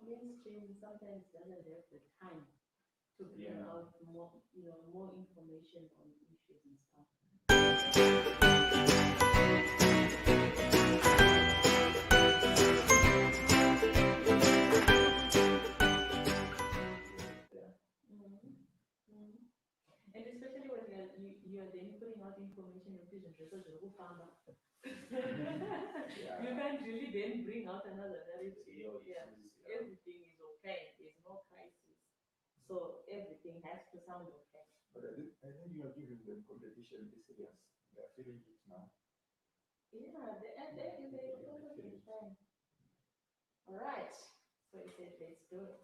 Mainstream sometimes doesn't have the time to bring out more information on issues and stuff. Mhm. Mhm. And especially when you're then putting out information in prison, so you can't really then bring out another narrative. Yeah, everything is okay. There's no crisis, so everything has to sound okay. But I think you are giving them competition is serious. They are feeling it now. Yeah, they totally fine. All right, so he said, let's do it.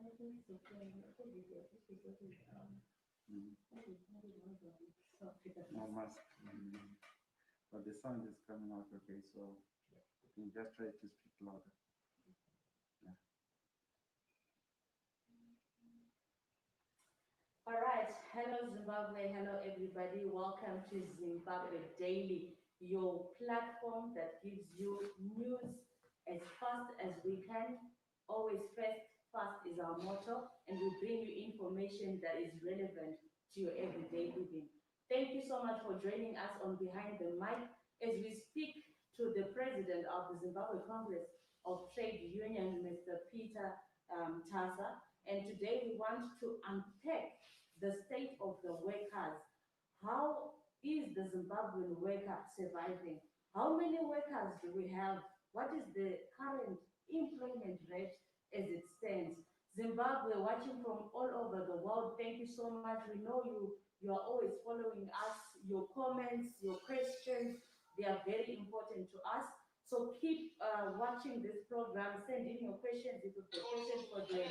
I think it's okay. I think it's okay. This is okay. No mask. But the sound is coming out okay, so you can just try to speak louder. Yeah. All right. Hello, Zimbabwe. Hello, everybody. Welcome to Zimbabwe Daily, your platform that gives you news as fast as we can. Always first, fast is our motto, and we bring you information that is relevant to your everyday living. Thank you so much for joining us on Behind the Mic as we speak to the president of the Zimbabwe Congress of Trade Union, Mr. Peter Mutasa. And today we want to unpack the state of the workers. How is the Zimbabwean worker surviving? How many workers do we have? What is the current employment rate as it stands? Zimbabwe, watching from all over the world, thank you so much. We know you are always following us. Your comments, your questions, they are very important to us. So keep watching this program. Send in your questions if you've got questions for the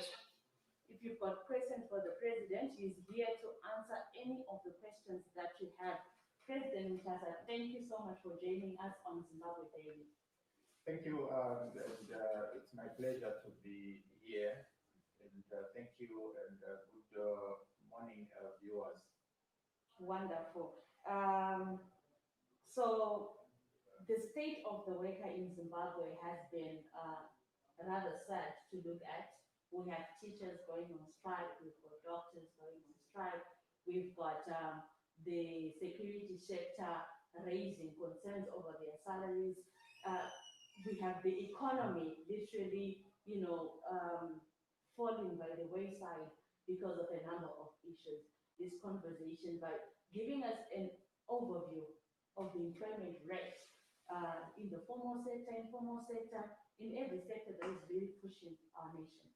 if you've got questions for the president, he's here to answer any of the questions that you have. President Mutasa, thank you so much for joining us on Zimbabwe Daily. Thank you, it's my pleasure to be here, and thank you, and good morning, viewers. Wonderful. So the state of the worker in Zimbabwe has been rather sad to look at. We have teachers going on strike, we've got doctors going on strike, we've got the security sector raising concerns over their salaries. Uh, we have the economy literally, falling by the wayside because of a number of issues. This conversation by giving us an overview of the employment rate in the formal sector, informal sector, in every sector that is really pushing our nation.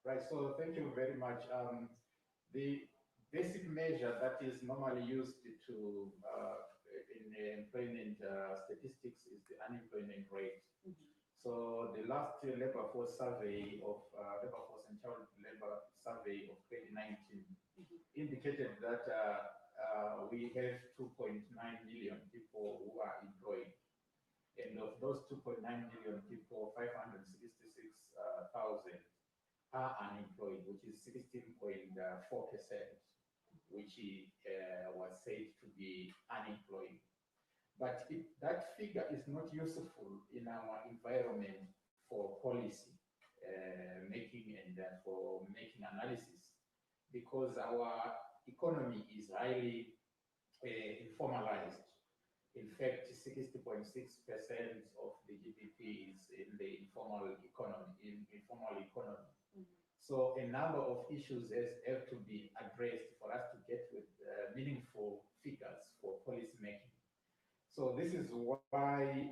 Right, so thank you very much. The basic measure that is normally used to in employment statistics is the unemployment rate. Mm-hmm. So the last labor force survey of labor force and child labor survey of 2019 indicated that we have 2.9 million people who are employed. And of those 2.9 million people, 566,000 are unemployed, which is 16.4%, which was said to be unemployed. But that figure is not useful in our environment for policy making and for making analysis, because our economy is highly informalized. In fact, 60.6% of the GDP is in the informal economy. Mm-hmm. So a number of issues have to be addressed for us to get with meaningful figures for policy making. So this is why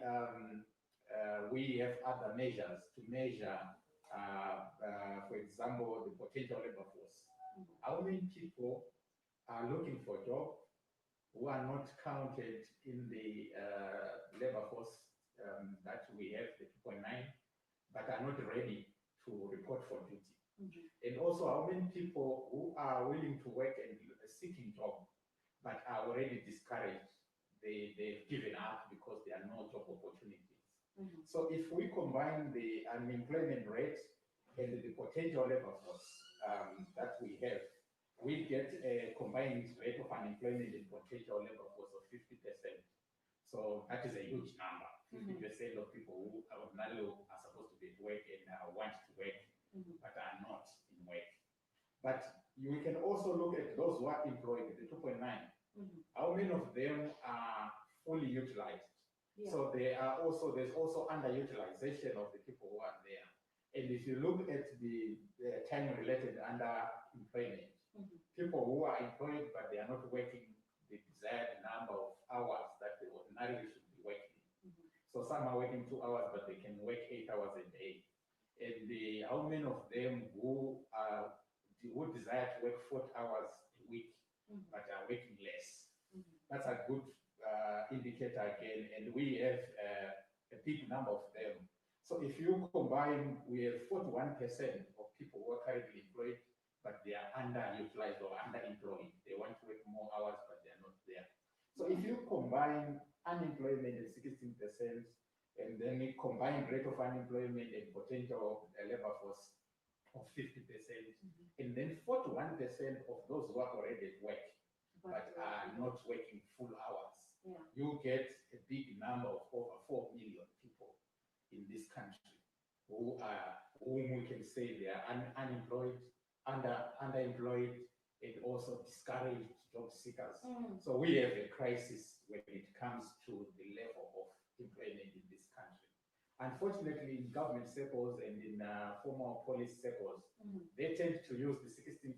we have other measures to measure, for example, the potential labor force. Mm-hmm. How many people are looking for a job who are not counted in the labor force that we have, the 2.9, but are not ready to report for duty. Mm-hmm. And also how many people who are willing to work and seeking job, but are already discouraged. They've given up because there are no job opportunities. Mm-hmm. So if we combine the unemployment rate and the potential labor force that we have, we get a combined rate of unemployment and potential labor force of 50%. So that is a huge number. 50% of people who ordinarily are supposed to be at work and want to work, but are not in work. But you can also look at those who are employed, the 2.9. How many of them are fully utilized? Yeah. So there's also underutilization of the people who are there. And if you look at the time-related underemployment, people who are employed but they are not working the desired number of hours that they ordinarily should be working. So some are working 2 hours, but they can work 8 hours a day. And how many of them who desire to work 40 hours a week, but are working less? That's a good indicator again, and we have a big number of them. So if you combine, we have 41% of people who are currently employed, but they are underutilized or underemployed. They want to work more hours, but they are not there. So if you combine unemployment at 16%, and then you combine rate of unemployment and potential labor force of 50%, and then 41% of those who are already at work, but are not working full hours, you get a big number of over 4 million people in this country whom we can say they are unemployed, underemployed, and also discouraged job seekers. So we have a crisis when it comes to the level of employment in this country. Unfortunately, in government circles and in formal police circles, they tend to use the 16%.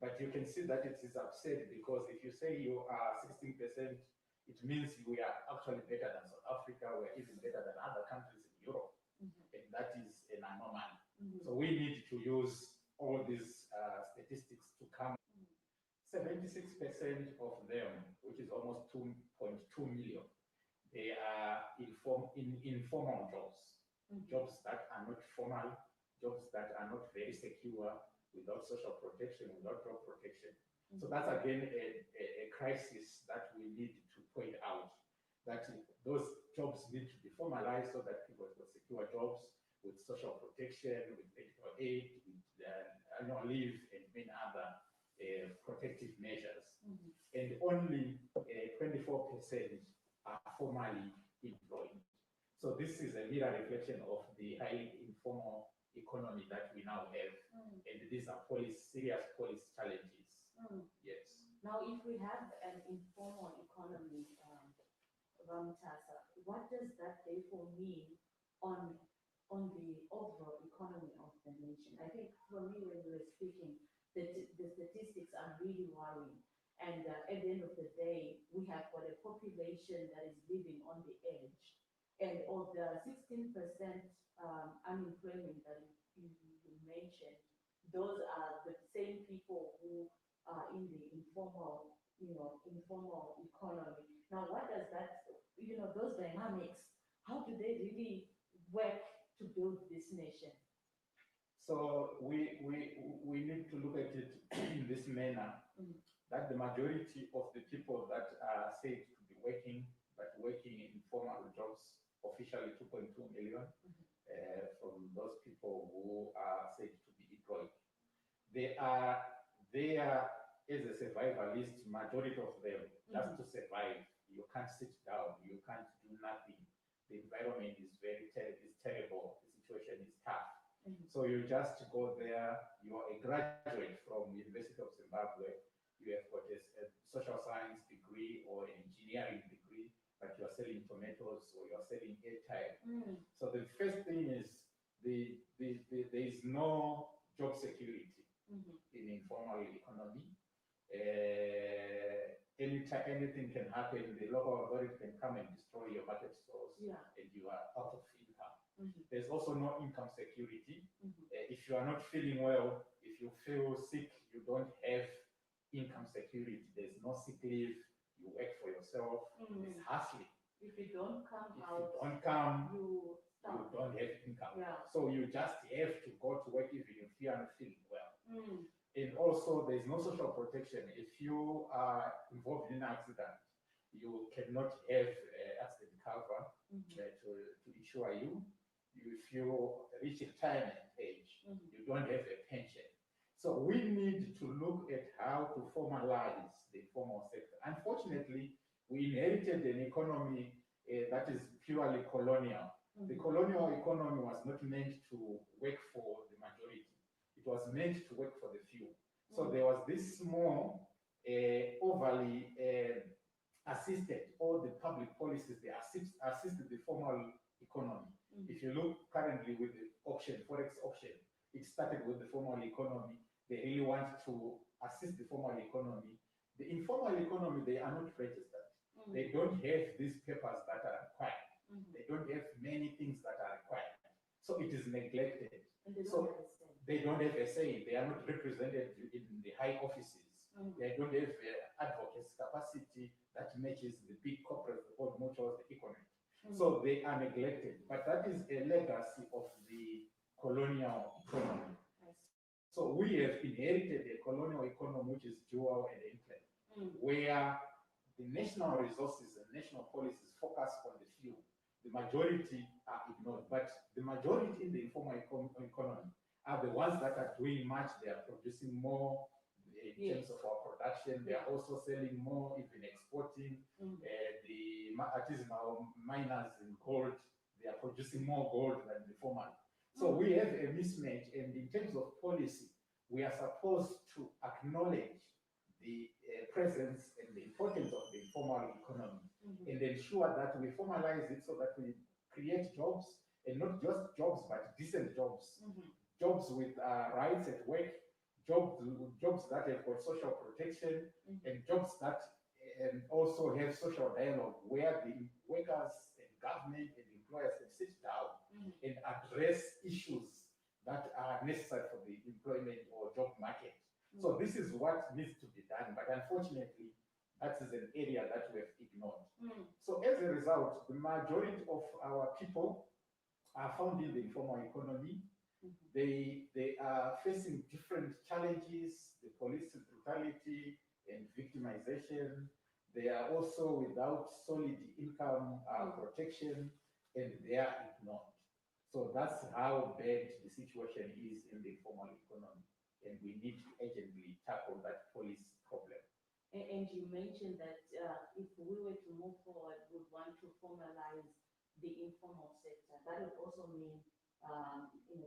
But you can see that it is absurd, because if you say you are 16%, it means we are actually better than South Africa, we're even better than other countries in Europe. And that is an anomaly. So we need to use all these statistics to come. 76% of them, which is almost 2.2 million, they are informal jobs, jobs that are not formal, jobs that are not very secure, without social protection, without job protection. So that's again a crisis that we need to point out, that those jobs need to be formalized so that people can secure jobs with social protection, with medical aid, with annual leave, and many other protective measures. And only 24% are formally employed. So this is a mirror reflection of the highly informal economy that we now have, and these are serious policy challenges. Yes. Now, if we have an informal economy, Mutasa, what does that therefore mean on the overall economy of the nation? I think for me, when we were speaking, the statistics are really worrying. And at the end of the day, we have got a population that is living on the edge. And of the 16% unemployment that you mentioned, those are the same people who are in the informal economy. Now, what does that, those dynamics, how do they really work to build this nation? So we need to look at it in this manner, that the majority of the people that are said to be working, but working in formal jobs, officially 2.2 million, from those people who are said to be employed. They are there as a survivalist, majority of them, just to survive. You can't sit down, you can't do nothing. The environment is terrible, the situation is tough. So you just go there, you're a graduate from University of Zimbabwe, you have got a social science degree or an engineering degree, but you're selling tomatoes or you're selling airtime. So the first thing is there is no job security in informal economy. Anything can happen. The local authority can come and destroy your market stores, and you are out of income. There's also no income security. If you are not feeling well, if you feel sick, you don't have income security. There's no sick leave. You work for yourself. It's hustling. If you don't come If out, you don't come, you don't have income. Yeah. So you just have to go to work even if you are not feeling well. And also, there's no social protection. If you are involved in an accident, you cannot have accident cover to insure you. If you reach retirement age, you don't have a pension. So we need to look at how to formalize the informal sector. Unfortunately, we inherited an economy that is purely colonial. The colonial economy was not meant to work for the majority. It was meant to work for the few. So there was this small, overly assisted, all the public policies, they assisted the formal economy. If you look currently with the auction, forex auction, it started with the formal economy. They really want to assist the formal economy. The informal economy, they are not registered. They don't have these papers that are required. They don't have many things that are required. So it is neglected. So they don't have a say. They are not represented in the high offices. They don't have advocacy capacity that matches the big corporate or mutual economy. So they are neglected. But that is a legacy of the colonial economy. So we have inherited a colonial economy which is dual and internet, where the national resources and national policies focus on the few. The majority are ignored, but the majority in the informal economy are the ones that are doing much. They are producing more in terms of our production. They are also selling more, even exporting. The artisanal miners in gold, they are producing more gold than the formal. So we have a mismatch, and in terms of policy, we are supposed to acknowledge the presence and the importance of the informal economy and ensure that we formalize it so that we create jobs, and not just jobs, but decent jobs. Jobs with rights at work, jobs that have got social protection, and jobs that also have social dialogue where the workers and government and employers can sit down and address issues that are necessary for the employment or job market. So this is what needs to be done, but unfortunately, that is an area that we have ignored. So as a result, the majority of our people are found in the informal economy. They are facing different challenges, the police brutality and victimization. They are also without solid income protection, and they are ignored. So that's how bad the situation is in the informal economy, and we need to urgently tackle that police problem. And you mentioned that if we were to move forward, we would want to formalize the informal sector. That would also mean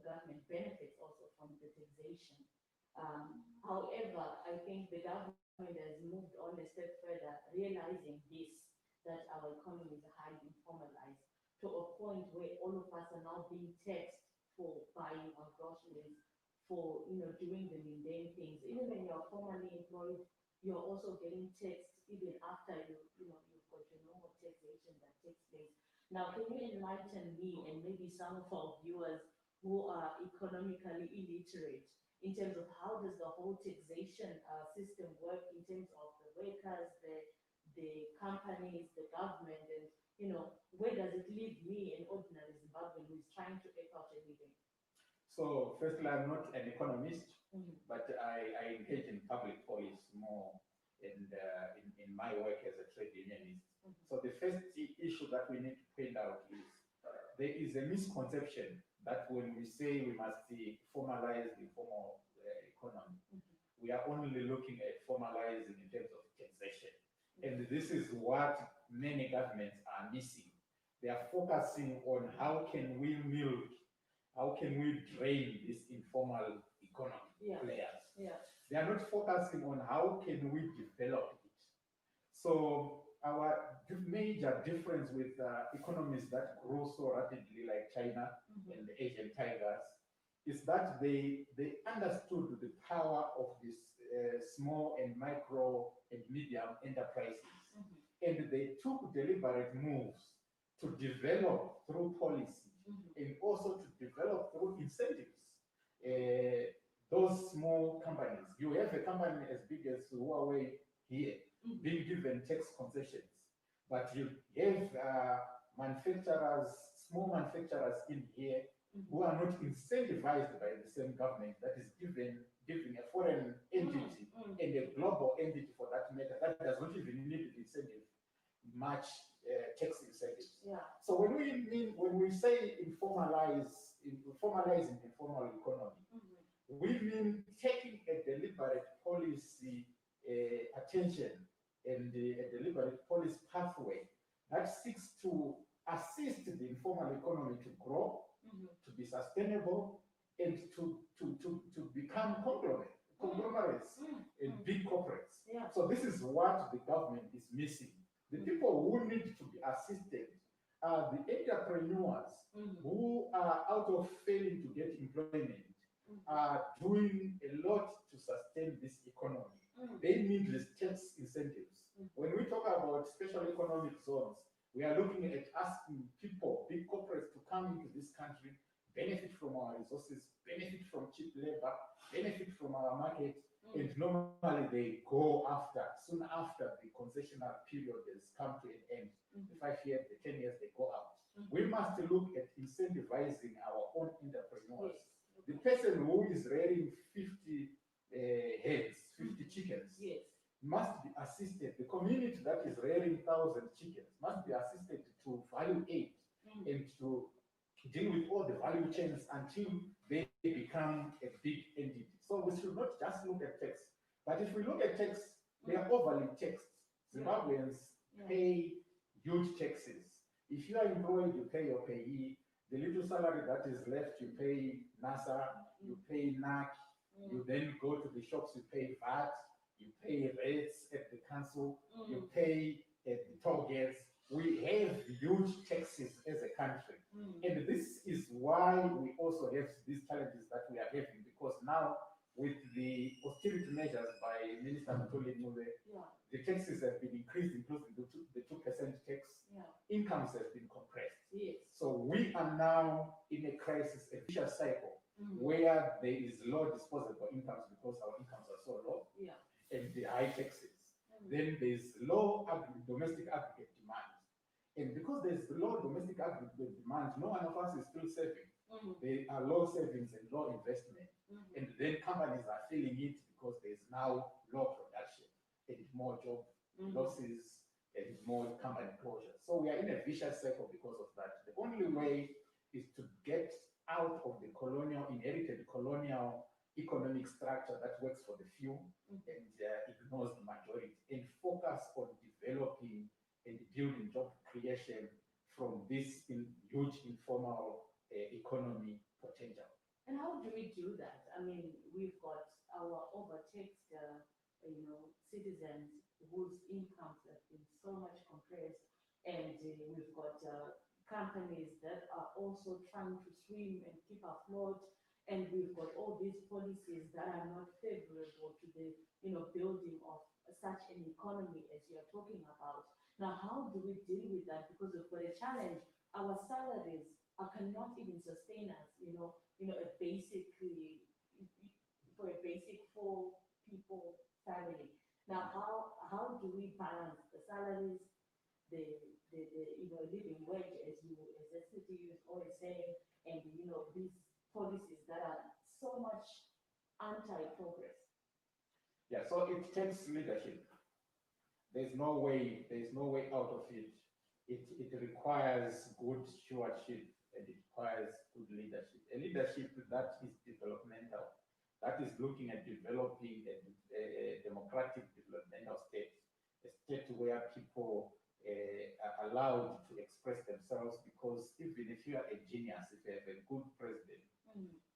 government benefits also from the taxation. However, I think the government has moved on a step further, realizing this, that our economy is highly informalized to a point where all of us are now being taxed for buying our groceries, for doing the mundane things. Even when you're formally employed, you're also getting taxed even after you've got your normal taxation that takes place. Now, can you enlighten me and maybe some of our viewers who are economically illiterate in terms of how does the whole taxation system work in terms of the workers, the companies, the government, and where does it leave me, an ordinary Zimbabwean who is trying to make out a living? So firstly, I'm not an economist, but I engage in public policy more in my work as a trade unionist. So the first issue that we need to point out is there is a misconception that when we say we must formalize the formal economy, we are only looking at formalizing in terms of taxation. And this is what many governments are missing. They are focusing on how can we milk, how can we drain this informal economy players. They are not focusing on how can we develop it. So our major difference with economies that grow so rapidly like China and the Asian tigers is that they understood the power of these small and micro and medium enterprises. And they took deliberate moves to develop through policy and also to develop through incentives those small companies. You have a company as big as Huawei here being given tax concessions, but you have manufacturers, small manufacturers in here who are not incentivized by the same government that is giving a foreign entity and a global entity for that matter that does not even need incentive much tax incentives. So when we say formalizing the informal economy, we mean taking a deliberate policy attention and a deliberate policy pathway that seeks to assist the informal economy to grow, to be sustainable, and to become conglomerates and big corporates. Yeah. So this is what the government is missing. The people who need to be assisted are the entrepreneurs who are out of failing to get employment, are doing a lot to sustain this economy. They need the tax incentives. When we talk about special economic zones, we are looking at asking people, big corporates, to come into this country, benefit from our resources, benefit from cheap labor, benefit from our market, and normally they go soon after the concessional period has come to an end. The 5 years, the 10 years, they go out. We must look at incentivizing our own entrepreneurs. Yes. The person who is rearing 50 heads, 50 chickens, Yes. must be assisted. The community that is rearing 1,000 chickens must be assisted to value aid and to deal with all the value chains until they become a big entity. So we should not just look at tax. But if we look at tax, they are overly taxed. Zimbabweans pay huge taxes. If you are employed, you pay your payee. The little salary that is left, you pay NASA, you pay NAC, you then go to the shops, you pay VAT, you pay rates at the council, you pay at the toll gates. We have huge taxes as a country. And this is why we also have these challenges that we are having, because now with the austerity measures by Minister Mutoli Mube, the taxes have been increased, including the 2% tax. Incomes have been compressed. Yes. So we are now in a crisis, a vicious cycle, where there is low disposable incomes because our incomes are so low, and the high taxes. Then there's low domestic aggregate demand. And because there's low domestic aggregate demand, no one of us is still saving. There are low savings and low investment. And then companies are feeling it because there's now low production and more job losses and more company closures. So we are in a vicious cycle because of that. The only way is to get out of the inherited colonial economic structure that works for the few and ignores the majority, and focus on developing and building job creation from this huge informal economy potential. And how do we do that? I mean, we've got our overtaxed, citizens whose incomes have been so much compressed, and we've got companies that are also trying to swim and keep afloat, and we've got all these policies that are not favorable to the, building of such an economy as you are talking about. Now, how do we deal with that? Because for a challenge, our salaries cannot even sustain us, a basic, for a basic 4 people family. Now, how do we balance the salaries, the living wage, as ZCTU is always saying, and these policies that are so much anti-progress? Yeah, so it takes leadership. There's no way out of it. It requires good stewardship, and it requires good leadership. A leadership that is developmental, that is looking at developing a democratic developmental state, a state where people are allowed to express themselves, because even if you are a genius, if you have a good president,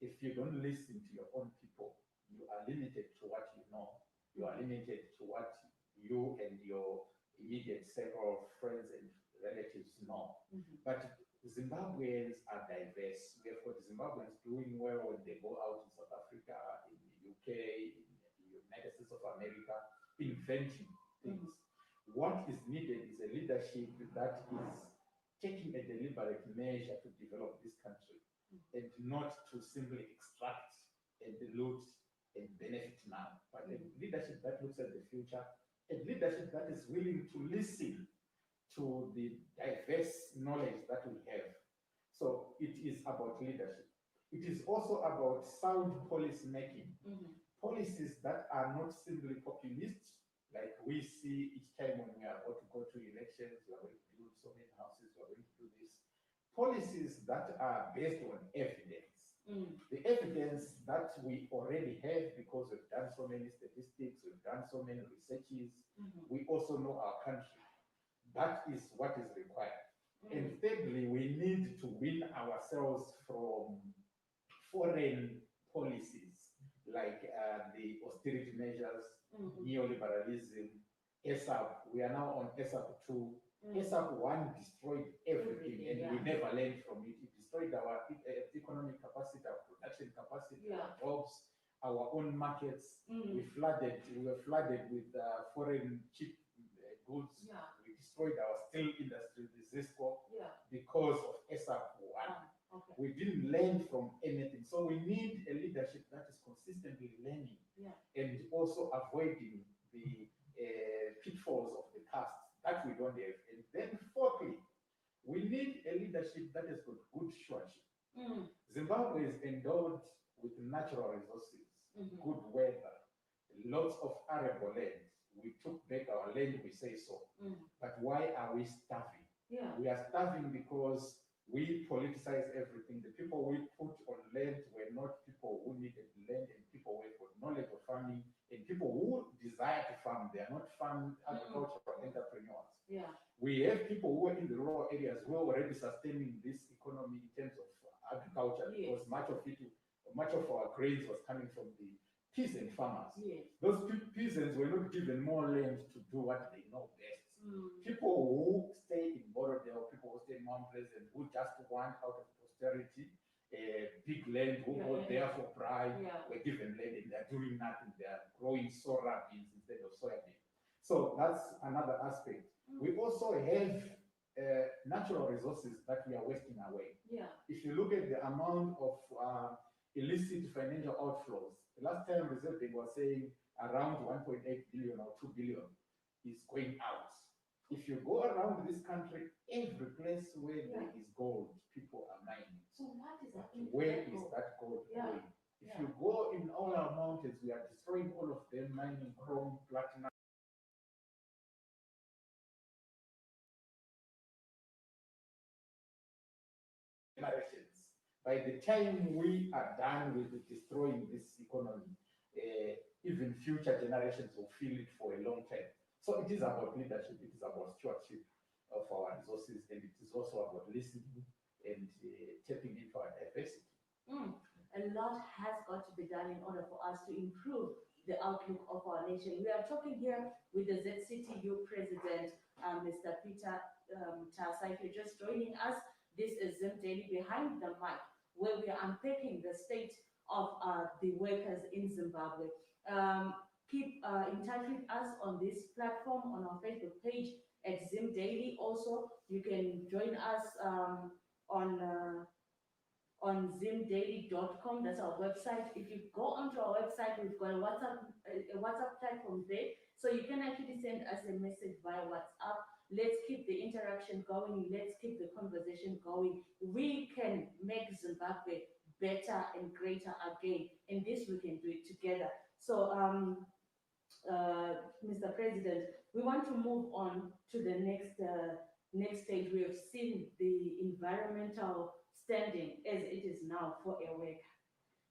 if you don't listen to your own people, you are limited to what you know. You are limited to what you and your immediate circle of friends and relatives know. But Zimbabweans are diverse. We have got Zimbabweans doing well when they go out in South Africa, in the UK, in the United States of America, inventing things. What is needed is a leadership that is taking a deliberate measure to develop this country, and not to simply extract and loot and benefit now, but a leadership that looks at the future, a leadership that is willing to listen to the diverse knowledge that we have. So it is about leadership. It is also about sound policy making. Policies that are not simply populist, like we see each time when we are about to go to elections, we are going to build so many houses, we are going to do this. Policies that are based on evidence. The evidence that that we already have because we've done so many statistics, we've done so many researches. We also know our country. That is what is required. And thirdly, we need to win ourselves from foreign policies like the austerity measures, neoliberalism, ESAP. We are now on ESAP 2. ESAP 1 destroyed everything, and we never learned from it. It destroyed our economic capacity, our production capacity, our jobs, our own markets. We were flooded with foreign cheap goods. We destroyed our steel industry, the ZESCO, because of ESAP 1. We didn't learn from anything. So we need a leadership that is consistently learning and also avoiding the pitfalls of the past that we don't have. And then fourthly, we need a leadership that has got good stewardship. Zimbabwe is endowed with natural resources, good weather, lots of arable land. We took back our land, we say so. But why are we starving? We are starving because we politicize everything. The people we put on land were not people who needed land, and people with knowledge of farming, and people who desire to farm. They are not farm agricultural entrepreneurs. We have people who are in the rural areas who are already sustaining this economy in terms of agriculture, because much of our grains was coming from the peasant farmers. Those peasants were not given more land to do what they know best. People who stay in Borodale, people who stay in Mount Pleasant, who just want out of posterity big land, who go there for pride, were given land and they're doing nothing. They're growing soya beans instead of soybean. So that's another aspect. We also have natural resources that we are wasting away. If you look at the amount of illicit financial outflows, the last time Reserve Bank was saying around 1.8 billion or 2 billion is going out. If you go around this country, every place where there is gold, people are mining. So what is that? Where is that gold going? If you go in all our mountains, we are destroying all of them, mining chrome, platinum. Generations. By the time we are done with destroying this economy, even future generations will feel it for a long time. So it is about leadership, it is about stewardship of our resources, and it is also about listening and tapping into our diversity. A lot has got to be done in order for us to improve the outlook of our nation. We are talking here with the ZCTU president, Mr. Peter Mutasa. If you're just joining us, this is Zim Daily Behind the Mic, where we are unpacking the state of the workers in Zimbabwe. Keep in touch with us on this platform, on our Facebook page at Zim Daily. Also, you can join us on zimdaily.com. That's our website. If you go onto our website, we've got a WhatsApp platform there, so you can actually send us a message via WhatsApp. Let's keep the interaction going. Let's keep the conversation going. We can make Zimbabwe better and greater again, and this we can do it together. So, Mr. President, we want to move on to the next stage. We have seen the environmental standing as it is now for a worker.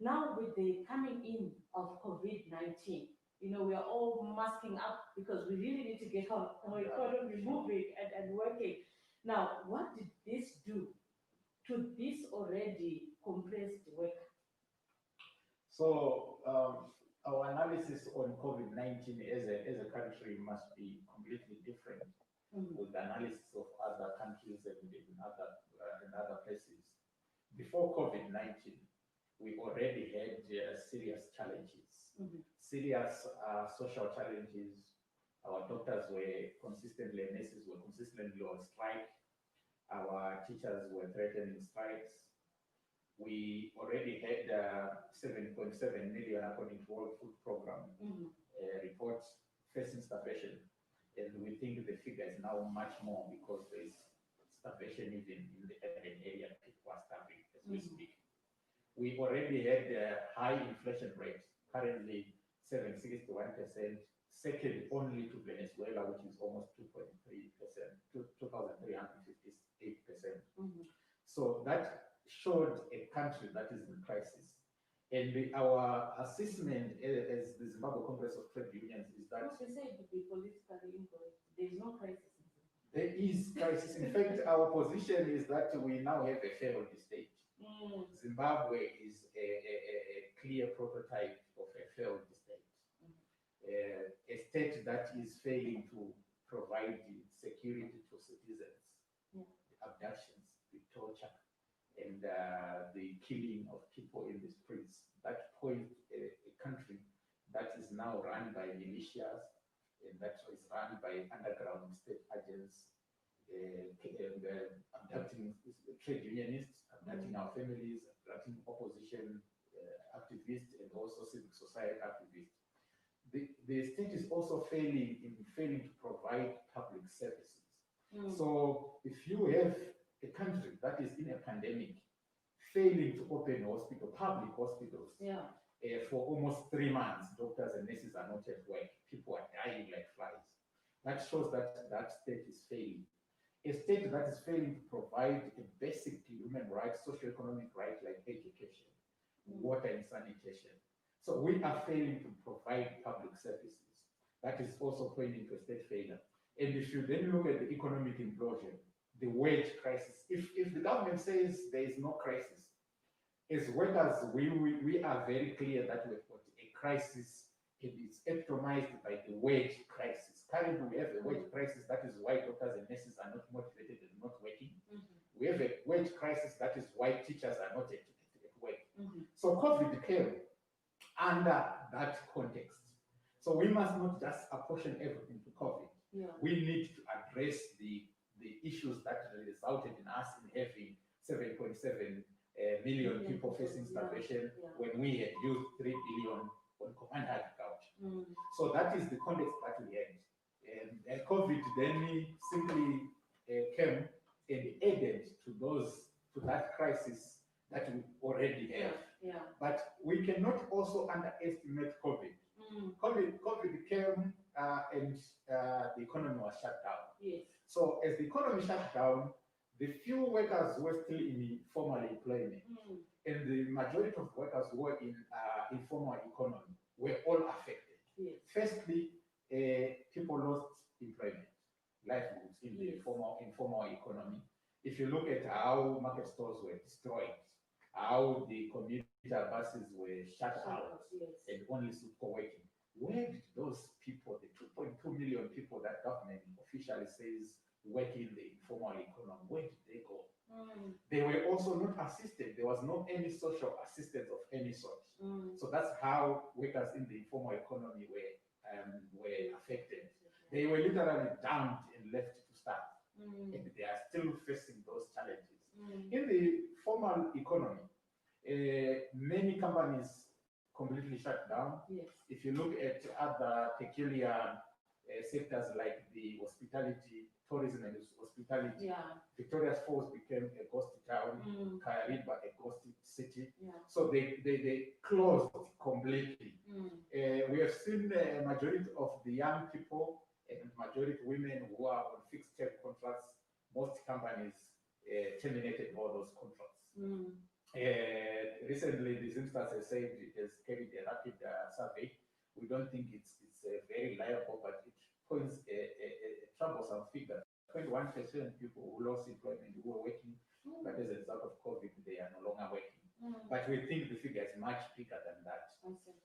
Now, with the coming in of COVID-19, we are all masking up because we really need to get our economy moving and working. Now, what did this do to this already compressed worker? So, our analysis on COVID-19 as a country must be completely different with the analysis of other countries and in other places. Before COVID-19, we already had serious challenges, serious social challenges. Our doctors were consistently, nurses were consistently on strike. Our teachers were threatening strikes. We already had 7.7 million, according to World Food Program, reports facing starvation. And we think the figure is now much more because there is starvation even in the urban area. People are starving as we speak. We already had high inflation rates, currently 7.61%, second only to Venezuela, which is almost 2.3%, 2,358%. So that showed a country that is in crisis. And our assessment as the Zimbabwe Congress of Trade Unions is that They say it would be politically incorrect. There is no crisis in Zimbabwe. there is crisis. In fact, our position is that we now have a failed state. Zimbabwe is a clear prototype of a failed state. A state that is failing to provide security to citizens, the abductions, the torture, and the killing of people in the streets. That point a country that is now run by militias and that is run by underground state agents, abducting trade unionists, abducting our families, abducting opposition activists, and also civic society activists. The state is also failing to provide public services. So if you have a country that is in a pandemic, failing to open public hospitals, for almost 3 months, doctors and nurses are not at work. People are dying like flies. That shows that that state is failing. A state that is failing to provide a basic human right, socio-economic right like education, water and sanitation. So we are failing to provide public services. That is also pointing to a state failure. And if you then look at the economic implosion, the wage crisis, if the government says there is no crisis, as workers, we are very clear that we've got a crisis. It is epitomized by the wage crisis. Currently, we have a wage crisis. That is why doctors and nurses are not motivated and not working. We have a wage crisis. That is why teachers are not at work. So COVID came under that context. So we must not just apportion everything to COVID. We need to address the issues that resulted in us in having 7.7 million people facing starvation when we had used 3 billion on command agriculture. So that is the context that we had. And COVID then simply came and added to that crisis that we already have. But we cannot also underestimate COVID. COVID came and the economy was shut down. So as the economy shut down, the few workers were still in formal employment, and the majority of workers who were in informal economy were all affected. Firstly, people lost employment, livelihoods in the informal economy. If you look at how market stores were destroyed, how the commuter buses were shut out, and only super working, where did those people, the 2.2 million people that government officially says work in the informal economy, where did they go? They were also not assisted. There was no any social assistance of any sort. So that's how workers in the informal economy were affected. They were literally dumped and left to starve. And they are still facing those challenges. In the formal economy, many companies completely shut down. If you look at other peculiar sectors like the hospitality, tourism and hospitality, Victoria's Falls became a ghost town, Kayariba a ghost city. So they closed completely. We have seen a majority of the young people and majority women who are on fixed term contracts. Most companies terminated all those contracts. Recently, the Zimstats has said it has carried a rapid survey. We don't think it's very reliable, but it points a troublesome figure. 21% people who lost employment who were working, but as a result of COVID, they are no longer working. But we think the figure is much bigger than that.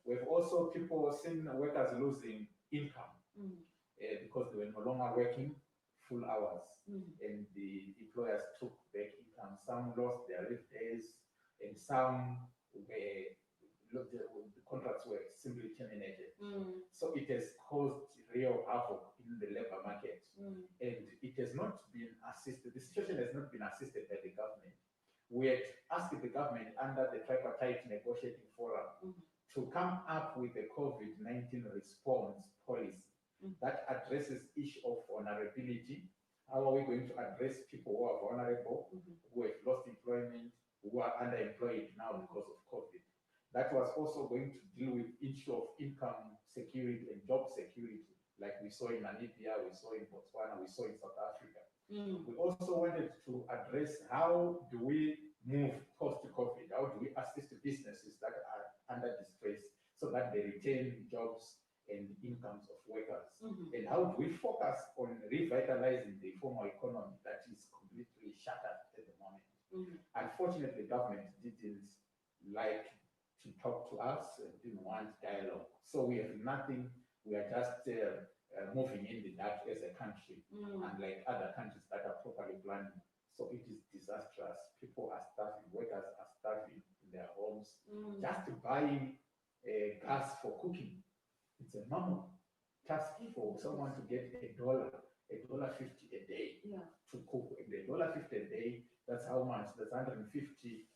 We've also seen workers losing income because they were no longer working full hours, and the employers took back income. Some lost their leave days, and some the contracts were simply terminated. So it has caused real havoc in the labor market, and it has not been assisted. The situation has not been assisted by the government. We had asked the government under the tripartite negotiating forum to come up with a COVID-19 response policy that addresses issue of vulnerability. How are we going to address people who are vulnerable, who have lost employment, who are underemployed now because of COVID? That was also going to deal with issue of income security and job security, like we saw in Namibia, we saw in Botswana, we saw in South Africa. We also wanted to address how do we move post-COVID? How do we assist businesses that are how do we focus on revitalizing the informal economy that is completely shattered at the moment? Unfortunately, government didn't like to talk to us, didn't want dialogue. So we have nothing. We are just moving in the dark as a country, unlike other countries that are properly planning. So it is disastrous. People are starving, workers are starving in their homes. Just buying gas for cooking, it's a normal task for someone to get $1.50 a day to cook. And $1.50 a day, that's how much? That's 150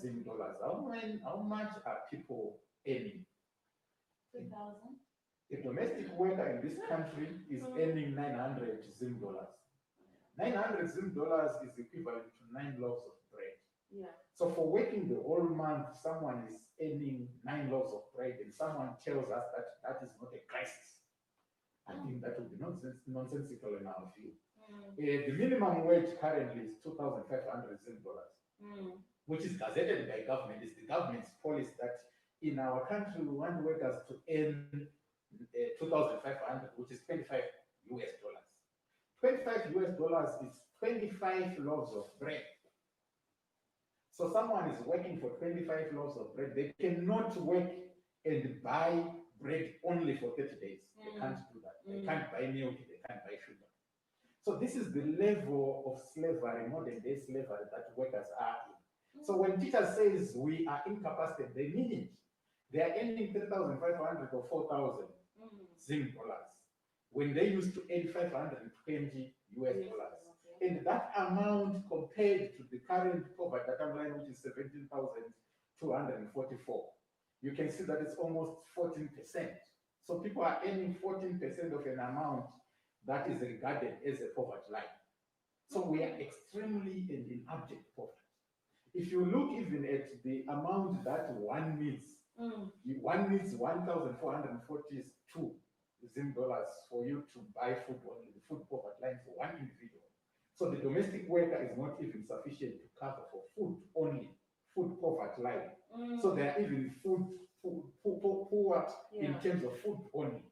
Zim dollars. How much are people earning? 2,000. A domestic worker in this country is earning 900 Zim dollars. 900 Zim dollars is equivalent to 9 loaves of bread. So for working the whole month, someone is earning 9 loaves of bread, and someone tells us that that is not a crisis. I think that would be nonsensical in our view. The minimum wage currently is 2,500 Zim dollars, which is gazetted by government. It's the government's policy that in our country we want workers to earn 2,500, which is 25 US dollars. 25 US dollars is 25 loaves of bread. So someone is working for 25 loaves of bread. They cannot work and buy bread only for 30 days. They can't do that. They can't buy milk, they can't buy sugar. So this is the level of slavery, modern day slavery that workers are in. So when teachers says we are incapacitated, they mean it. They are earning 3,500 or 4,000 Zim dollars when they used to earn 520 US dollars. And that amount compared to the current poverty data line, which is 17,244, you can see that it's almost 14%. So people are earning 14% of an amount that is regarded as a poverty line. So we are extremely in abject poverty. If you look even at the amount that one needs 1,442 Zim dollars for you to buy food only, the food poverty line for one individual. So the domestic worker is not even sufficient to cover for food only, food poverty line. So they are even poor in terms of food only.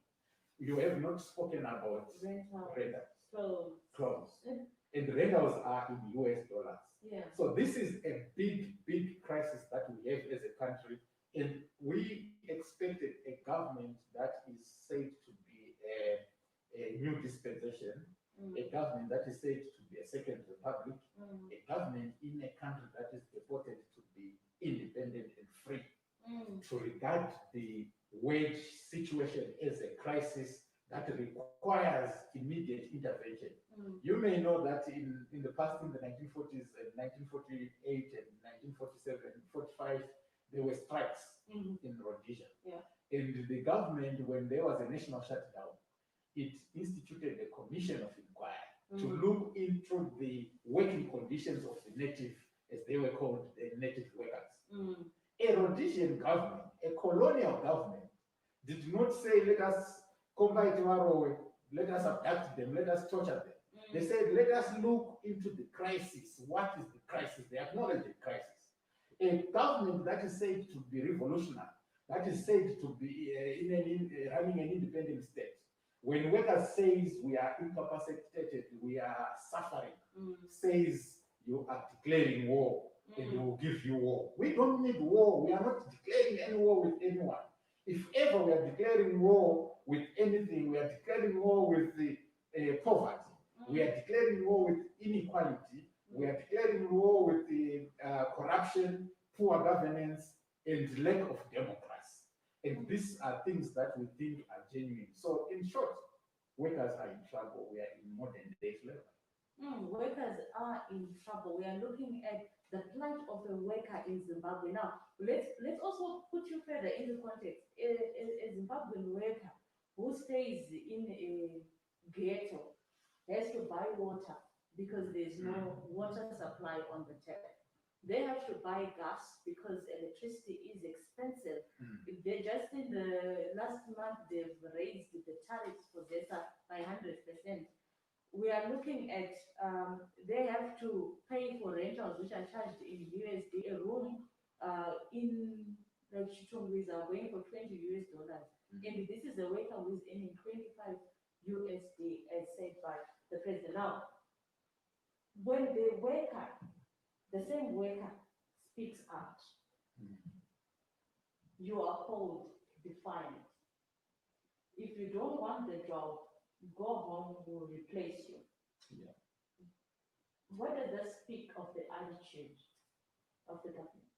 You have not spoken about rentals, clothes. And the rentals are in US dollars. So this is a big crisis that we have as a country. And we expected a government that is said to be a new dispensation, a government that is said to be a second republic, a government in a country that is purported to be independent and free, to regard the wage situation as a crisis that requires immediate intervention. You may know that in the past, in the 1940s and 1948 and 1947 and 45, there were strikes in Rhodesia. And the government, when there was a national shutdown, it instituted a commission of inquiry to look into the working conditions of the native, as they were called, the native workers. A Rhodesian government, a colonial government, did not say, let us combine tomorrow, let us abduct them, let us torture them. They said, let us look into the crisis. What is the crisis? They acknowledge the crisis. A government that is said to be revolutionary, that is said to be running an independent state, when workers says we are incapacitated, we are suffering, says you are declaring war and we will give you war. We don't need war. We are not declaring any war with anyone. If ever we are declaring war with anything, we are declaring war with the poverty. We are declaring war with inequality. We are declaring war with the corruption, poor governance, and lack of democracy. And these are things that we think are genuine. So in short, workers are in trouble. We are in modern day slavery. Workers are in trouble. We are looking at the plight of the worker in Zimbabwe. Now, let's also put you further into context. A Zimbabwean worker who stays in a ghetto has to buy water because there's no water supply on the tap. They have to buy gas because electricity is expensive. They just in the last month they've raised the tariffs for ZESA by 100%. We are looking at they have to pay for rentals which are charged in USD. A room in like Chitungwiza are going for $20 US. And this is a worker who is earning 25 USD as said by the president. Now, when the same worker speaks out, you are called defiant. If you don't want the job, go home, we'll replace you. Yeah. What does that speak of the attitude of the government?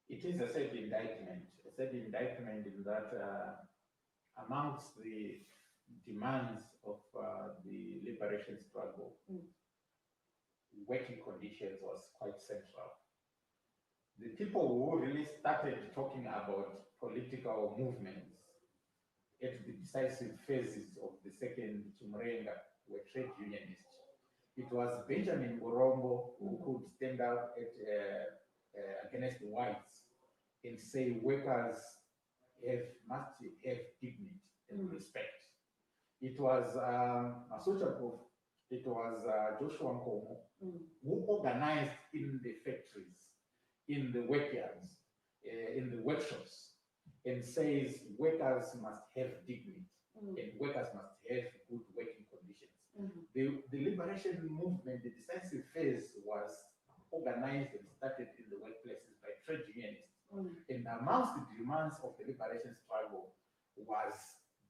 It is a sad indictment. A sad indictment in that amongst the demands of the liberation struggle, working conditions was quite central. The people who really started talking about political movements at the decisive phases of the second Chumurenga were trade unionists. It was Benjamin Orombo who could stand up against the whites and say workers must have dignity and respect. It was Joshua Nkomo who organized in the factories, in the workyards, in the workshops, and says workers must have dignity and workers must have good working conditions. The liberation movement, the decisive phase, was organized and started in the workplaces by trade unionists. And amongst the demands of the liberation struggle was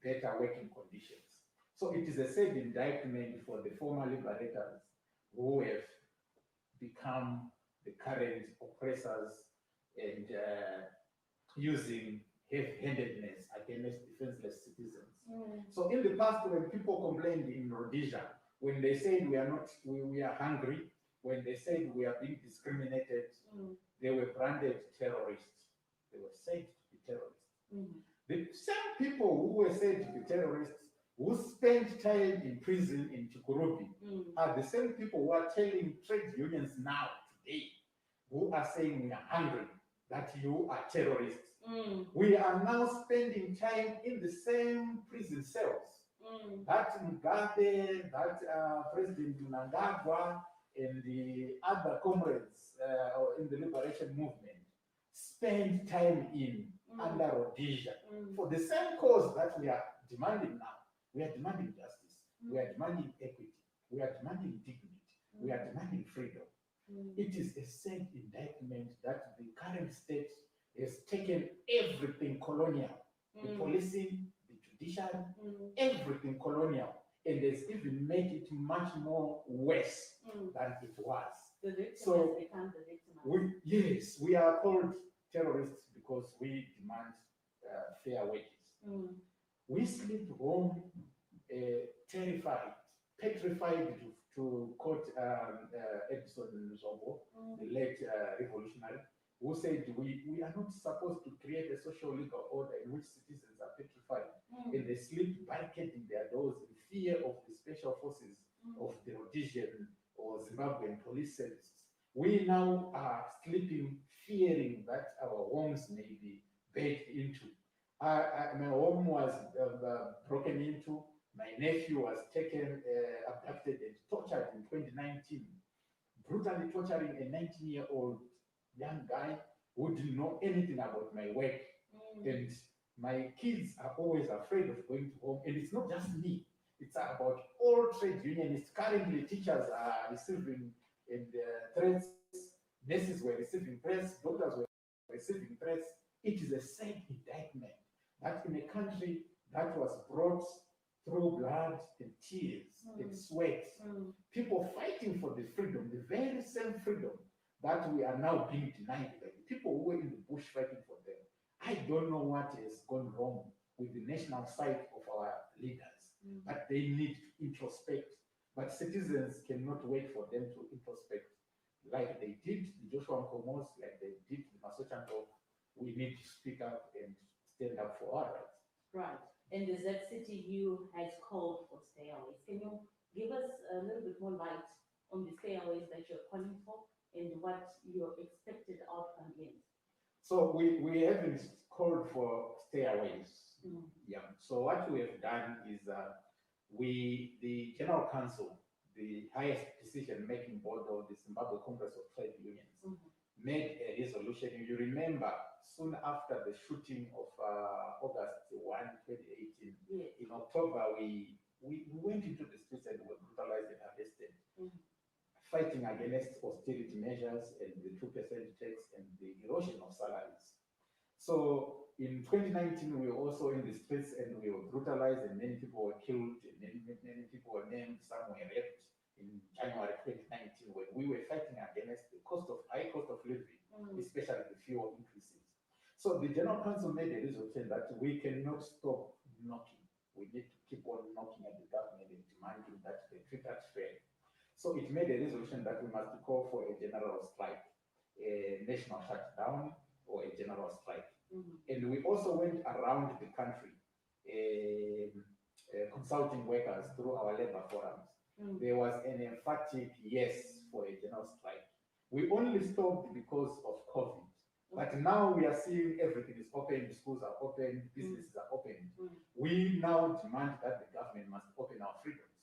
better working conditions. So it is a sad indictment for the former liberators who have become the current oppressors and using heavy-handedness against defenseless citizens. So in the past, when people complained in Rhodesia, when they said we are hungry, when they said we are being discriminated, they were branded terrorists. They were said to be terrorists. The same people who were said to be terrorists, who spent time in prison in Chikurubi, are the same people who are telling trade unions now, today, who are saying we are hungry, that you are terrorists. We are now spending time in the same prison cells. That Mugabe, that President Mnangagwa, and the other comrades in the liberation movement spend time in under Rhodesia for the same cause that we are demanding now. We are demanding justice. We are demanding equity. We are demanding dignity. We are demanding freedom. It is a sad indictment that the current state has taken everything colonial, the policing, the judiciary, everything colonial, and has even made it much more worse than it was. The victim So has become the victim. we are called terrorists because we demand fair wages. We sleep home terrified, petrified, to quote Edison Zobo, the late revolutionary, who said we are not supposed to create a social legal order in which citizens are petrified and they sleep barricading their doors in fear of the special forces of the Rhodesian or Zimbabwean police services. We now are sleeping fearing that our homes may be baked into. My home was broken into. My nephew was taken, abducted and tortured in 2019, brutally torturing a 19-year-old young guy who didn't know anything about my work. And my kids are always afraid of going to home. And it's not just me. It's about all trade unionists. Currently, teachers are receiving threats. Nurses were receiving threats. Doctors were receiving threats. It is a sad indictment that in a country that was brought through blood and tears and sweat, people fighting for the freedom, the very same freedom that we are now being denied by the people who were in the bush fighting for them. I don't know what has gone wrong with the national psyche of our leaders, but they need to introspect. But citizens cannot wait for them to introspect like they did the Joshua Nkomos, like they did the Masochanko. We need to speak up and stand up for our rights. Right. And the ZCTU has called for stayaways. Can you give us a little bit more light on the stayaways that you're calling for and what your expected outcome is? So we haven't called for stayaways. Yeah. So what we have done is the General Council, the highest decision-making board of the Zimbabwe Congress of Trade Unions, made a resolution. You remember, soon after the shooting of August 1, 2018, in October, we we went into the streets and were brutalized and arrested, Mm. fighting against austerity measures and the 2% tax and the erosion of salaries. So in 2019, we were also in the streets and we were brutalized and many people were killed and many people were named, some were raped in January 2019 when we were fighting against the high cost of living, especially the fuel increases. So the General Council made a resolution that we cannot stop knocking. We need to keep on knocking at the government and demanding that they treat us fair. So it made a resolution that we must call for a general strike, a national shutdown, or a general strike. And we also went around the country consulting workers through our labor forums. There was an emphatic yes for a general strike. We only stopped because of COVID. But now we are seeing everything is open, schools are open, businesses are open. We now demand that the government must open our freedoms.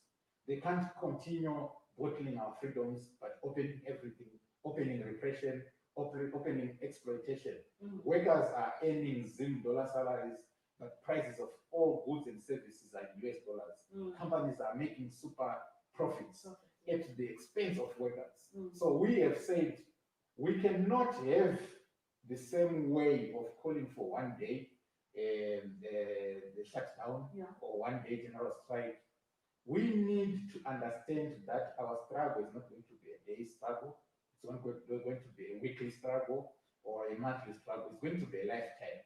They can't continue bottling our freedoms, but opening everything, opening repression, opening exploitation. Workers are earning $0 salaries, but prices of all goods and services are in US dollars. Companies are making super profits at the expense of workers. So we have said we cannot have the same way of calling for 1 day the shutdown or 1 day general strike. We need to understand that our struggle is not going to be a day struggle. It's not going to be a weekly struggle or a monthly struggle. It's going to be a lifetime.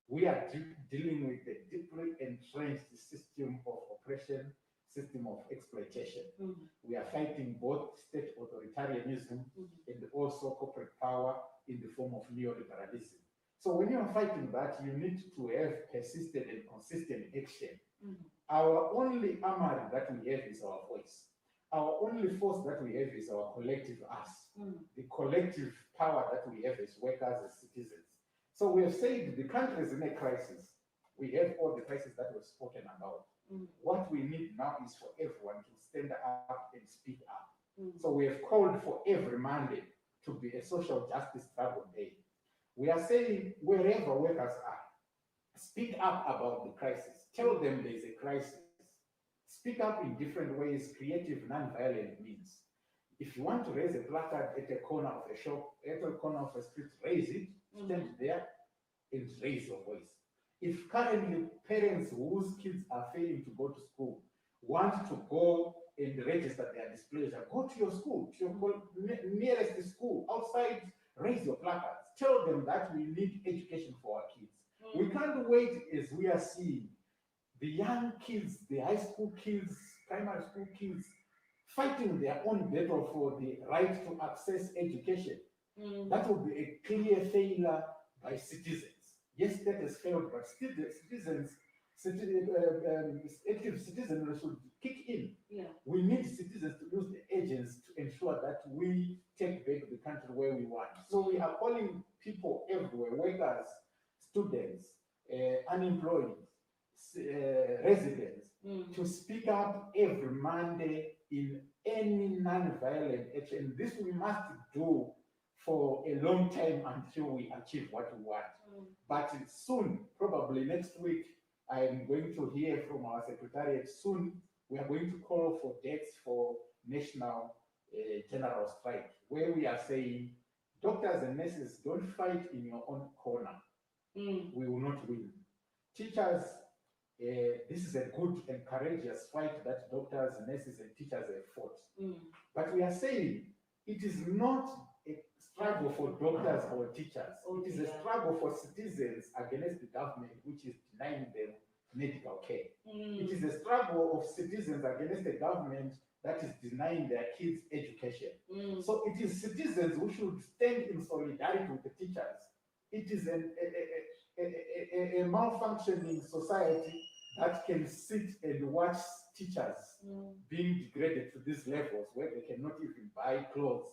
We are dealing with a deeply entrenched system of oppression, system of exploitation. We are fighting both state authoritarianism and also corporate power in the form of neoliberalism. So when you are fighting that, you need to have persistent and consistent action. Our only armory that we have is our voice. Our only force that we have is our collective us, the collective power that we have as workers, as citizens. So we have said the country is in a crisis. We have all the crises that were spoken about. What we need now is for everyone to stand up and speak up. So we have called for every Monday to be a social justice struggle day. We are saying wherever workers are, speak up about the crisis. Tell them there is a crisis. Speak up in different ways, creative, non-violent means. If you want to raise a placard at a corner of a shop, at a corner of a street, raise it, stand there and raise your voice. If currently parents whose kids are failing to go to school want to go and register their displeasure, go to your school, to your nearest school, outside, raise your placards. Tell them that we need education for our kids. We can't wait as we are seeing the young kids, the high school kids, primary school kids, fighting their own battle for the right to access education. That will be a clear failure by citizens. Yes, that has failed, but still the active citizens should kick in. We need citizens to use the agents to ensure that we take back the country where we want. So we are calling people everywhere, workers, students, unemployed, residents, to speak up every Monday in any non-violent action. This we must do for a long time until we achieve what we want. But soon, probably next week, I am going to hear from our secretariat soon. We are going to call for dates for national general strike, where we are saying, doctors and nurses, don't fight in your own corner. We will not win. Teachers, this is a good and courageous fight that doctors, nurses, and teachers have fought. But we are saying it is not a struggle for doctors or teachers. It is a struggle for citizens against the government, which is denying them medical care. It is a struggle of citizens against the government that is denying their kids education. So it is citizens who should stand in solidarity with the teachers. It is a malfunctioning society that can sit and watch teachers being degraded to these levels where they cannot even buy clothes,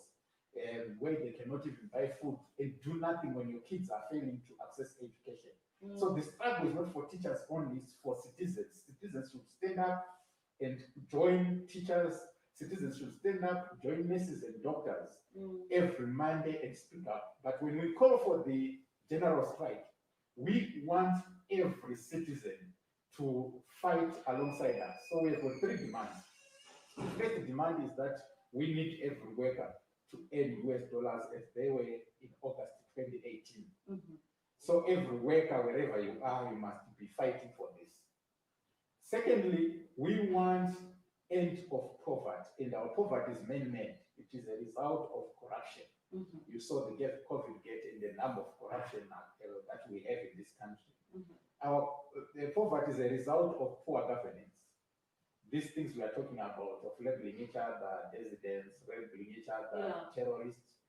where they cannot even buy food, and do nothing when your kids are failing to access education. So the struggle is not for teachers only, it's for citizens. Citizens should stand up and join teachers. Citizens should stand up, join nurses and doctors every Monday and speak up. But when we call for the general strike, we want every citizen to fight alongside us. So we have got three demands. The first demand is that we need every worker to earn US dollars as they were in August 2018. So every worker, wherever you are, you must be fighting for this. Secondly, we want end of poverty, and our poverty is man-made. It is a result of corruption. You saw the COVID get in the number of corruption that we have in this country. Our poverty is a result of poor governance. These things we are talking about, of labeling each other dissidents, labeling each other terrorists,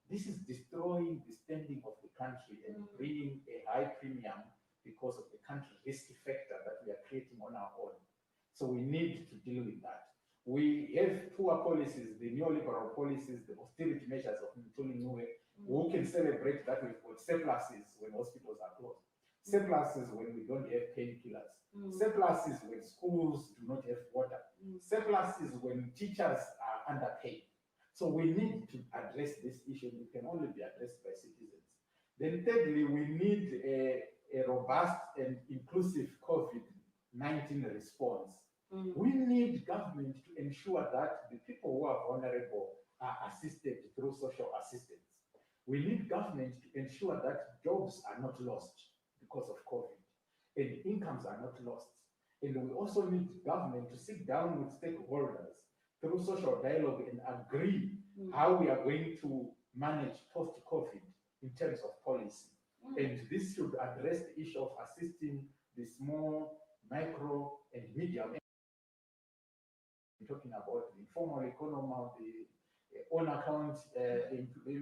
this is destroying the standing of the country and bringing a high premium because of the country risk factor that we are creating on our own. So we need to deal with that. We have poor policies, the neoliberal policies, the austerity measures of Mutuli Nuwe, who can celebrate that we've got surpluses when hospitals are closed, surpluses when we don't have painkillers, surpluses when schools do not have water, surpluses when teachers are underpaid. So we need to address this issue, and it can only be addressed by citizens. Then thirdly, we need a robust and inclusive COVID-19 response. We need government to ensure that the people who are vulnerable are assisted through social assistance. We need government to ensure that jobs are not lost because of COVID and incomes are not lost. And we also need government to sit down with stakeholders through social dialogue and agree how we are going to manage post-COVID in terms of policy. And this should address the issue of assisting the small, micro, and medium. Talking about the informal economy, the on-account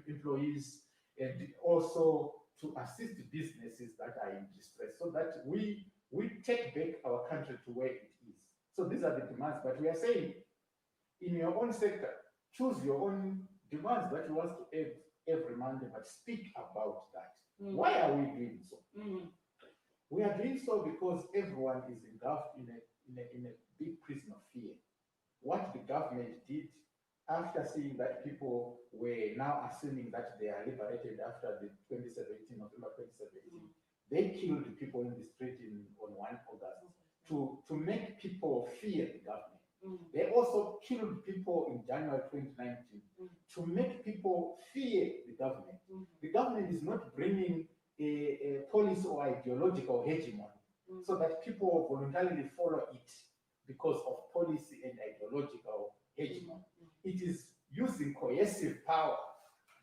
employees, and also to assist businesses that are in distress, so that we take back our country to where it is. So these are the demands, but we are saying, in your own sector, choose your own demands that you want to add every Monday, but speak about that. Why are we doing so? We are doing so because everyone is engulfed in a big prison of fear. What the government did after seeing that people were now assuming that they are liberated after the November 2017, they killed the people in the street on 1 August to make people fear the government. They also killed people in January 2019 to make people fear the government. The government is not bringing a policy or ideological hegemony so that people voluntarily follow it because of policy and ideological hegemony. It is using coercive power,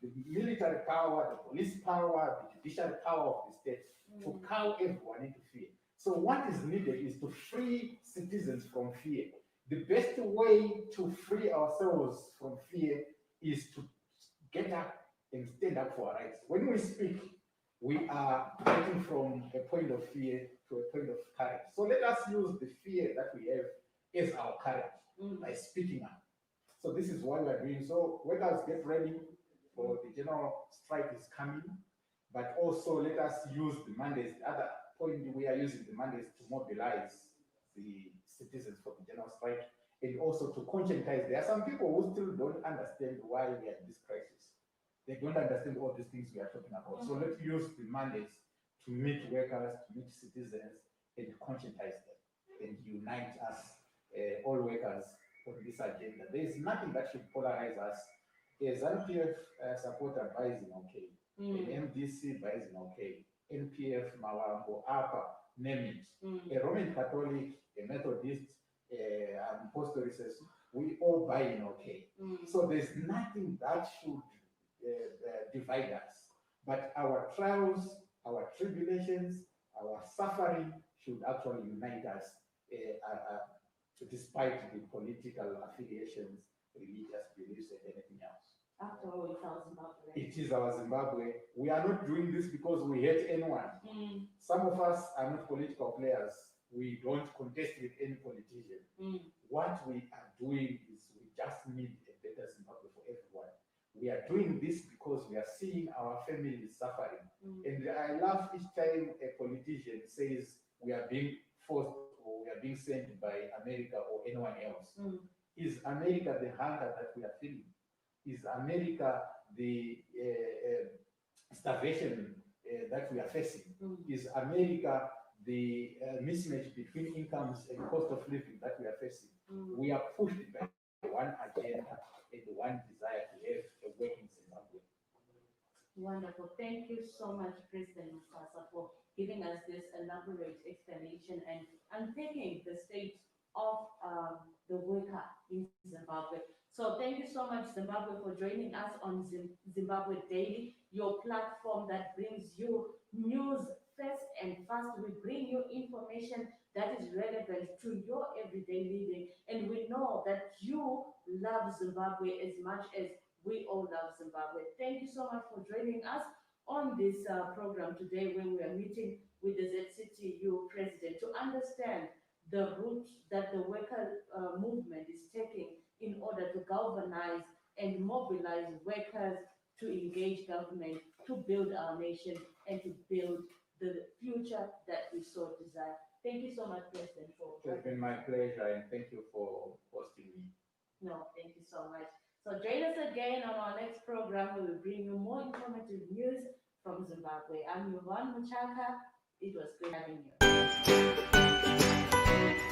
the military power, the police power, the judicial power of the state to cow everyone into fear. So what is needed is to free citizens from fear. The best way to free ourselves from fear is to get up and stand up for our rights. When we speak, we are getting from a point of fear to a point of courage. So let us use the fear that we have as our courage by speaking up. So this is what we are doing. So workers, get ready for the general strike is coming, but also let us use the mandates. The other point, we are using the mandates to mobilize the citizens for the general strike and also to conscientize. There are some people who still don't understand why we are in this crisis. They don't understand all these things we are talking about. So let's use the mandates to meet workers, to meet citizens, and conscientize them and unite us, all workers, on this agenda. There is nothing that should polarize us. A ZANU-PF supporter buys in okay, an MDC buys in okay, NPF, Mawambo, APA, name it. A Roman Catholic, a Methodist, an Apostolic, we all buy in okay. So there's nothing that should divide us. But our trials, our tribulations, our suffering should actually unite us, despite the political affiliations, religious beliefs, and anything else. After all, it's our Zimbabwe. It is our Zimbabwe. We are not doing this because we hate anyone. Some of us are not political players. We don't contest with any politician. What we are doing is we just need a better Zimbabwe for everyone. We are doing this because we are seeing our families suffering. And I laugh each time a politician says we are being forced or we are being sent by America or anyone else. Is America the hunger that we are feeling? Is America the starvation that we are facing? Is America the mismatch between incomes and cost of living that we are facing. We are pushed by one agenda and one desire to have a working Zimbabwe. Wonderful. Thank you so much, President Mutasa, for giving us this elaborate explanation and unpacking the state of the worker in Zimbabwe. So thank you so much, Zimbabwe, for joining us on Zimbabwe Daily, your platform that brings you news first and fast. We bring you information that is relevant to your everyday living. And we know that you love Zimbabwe as much as we all love Zimbabwe. Thank you so much for joining us on this program today, where we are meeting with the ZCTU president to understand the route that the worker movement is taking in order to galvanize and mobilize workers to engage government, to build our nation, and to build the future that we so desire. Thank you so much, President, for It's been my pleasure, and thank you for hosting me. No, thank you so much. So join us again on our next program. We will bring you more informative news from Zimbabwe. I'm Yvonne Muchaka. It was great having you.